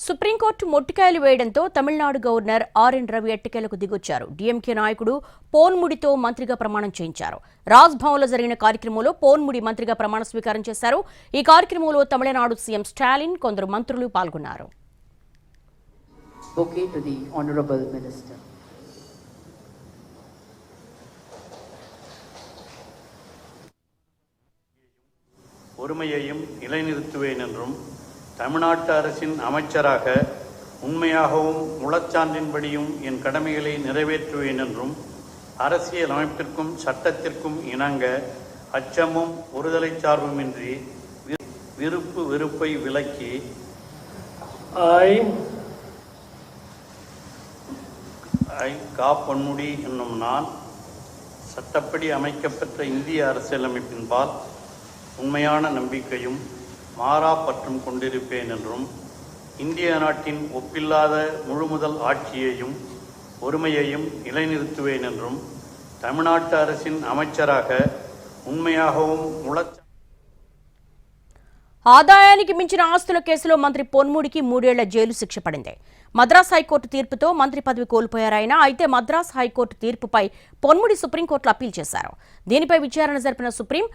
Supreme court మొట్టికాయలు వేయడంతో Tamil Nadu governor RN Ravi ఎట్టకేలకు దిగొచ్చారు. DMK నాయకుడు పోన్ముడితో మంత్రిగా ప్రమాణం చేయించారు. రాజ్ భవన్లో జరిగిన కార్యక్రమంలో పోన్ముడి మంత్రిగా ప్రమాణ స్వీకారం చేశారు. ఈ కార్యక్రమంలో తమిళనాడు సీఎం స్టాలిన్, కొందరు మంత్రులు పాల్గొన్నారు. ஒருமையையும் நிலைநிறுத்துவேன் என்றும் தமிழ்நாட்டு அரசின் அமைச்சராக உண்மையாகவும் முழச்சான்றின்படியும் என் கடமைகளை நிறைவேற்றுவேன் என்றும் அரசியல் அமைப்பிற்கும் சட்டத்திற்கும் இணங்க அச்சமும் ஒருதலை சார்புமின்றி விருப்பு வெறுப்பை விலக்கி கா பொன்முடி என்னும் நான் சட்டப்படி அமைக்கப்பெற்ற இந்திய அரசியலமைப்பின்பால் உண்மையான நம்பிக்கையும் மாறா பற்றும் கொண்டிருப்பேன் என்றும் இந்திய நாட்டின் ஒப்பில்லாத முழுமுதல் ஆட்சியையும் ஒருமையையும் நிலைநிறுத்துவேன் என்றும் தமிழ்நாட்டு அரசின் அமைச்சராக உண்மையாகவும் ఆదాయానికి మించిన ఆస్తుల కేసులో మంత్రి పొన్ముడికి 3 ఏళ్ల జైలు శిక్ష పడింది. మద్రాస్ హైకోర్టు తీర్పుతో మంత్రి పదవి కోల్పోయారాయన. అయితే మద్రాస్ హైకోర్టు తీర్పుపై పొన్ముడి సుప్రీంకోర్టులో అప్పీల్ చేశారు. దీనిపై విచారణ జరిపిన సుప్రీం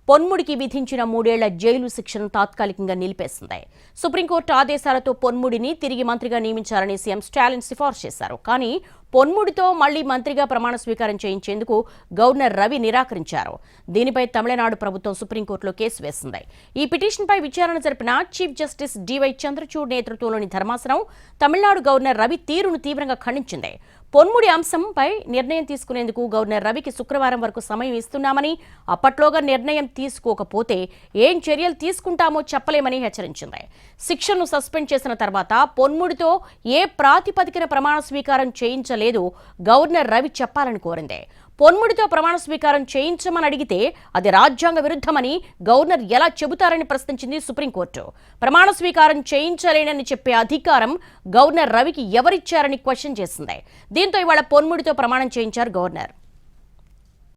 పొన్ముడికి విధించిన 3 ఏళ్ల జైలు శిక్షను తాత్కాలికంగా నిలిపేసింది. సుప్రీంకోర్టు ఆదేశాలతో పొన్ముడిని తిరిగి మంత్రిగా నియమించాలని సీఎం స్టాలిన్ సిఫార్సు చేశారు. కానీ పొన్ముడితో మళ్లీ మంత్రిగా ప్రమాణ స్వీకారం చేయించేందుకు గవర్నర్ రవి నిరాకరించారు. దీనిపై తమిళనాడు ప్రభుత్వం సుప్రీంకోర్టులో కేసు వేసింది. ఈ పిటిషన్పై విచారణ జరిపిన చీఫ్ జస్టిస్ డివై చంద్రచూడ్ నేతృత్వంలోని ధర్మాసనం తమిళనాడు గవర్నర్ రవి తీరును తీవ్రంగా ఖండించింది. పొన్ముడి అంశంపై నిర్ణయం తీసుకునేందుకు గవర్నర్ రవికి శుక్రవారం వరకు సమయం ఇస్తున్నామని, అప్పట్లోగా నిర్ణయం తీసుకోకపోతే ఏం చర్యలు తీసుకుంటామో చెప్పలేమని హెచ్చరించింది. శిక్షను సస్పెండ్ చేసిన తర్వాత పొన్ముడితో ఏ ప్రాతిపదికన ప్రమాణ స్వీకారం చేయించలేదు గవర్నర్ రవి చెప్పాలని కోరింది. పొన్ముడితో ప్రమాణ స్వీకారం చేయించమని అడిగితే అది రాజ్యాంగ విరుద్ధమని గవర్నర్ ఎలా చెబుతారని ప్రశ్నించింది సుప్రీంకోర్టు. ప్రమాణ స్వీకారం చేయించలేనని చెప్పే అధికారం గవర్నర్ రవికి ఎవరిచ్చారని క్వశ్చన్ చేసింది. దీంతో ఇవాళ పొన్ముడితో ప్రమాణం చేయించారు గవర్నర్.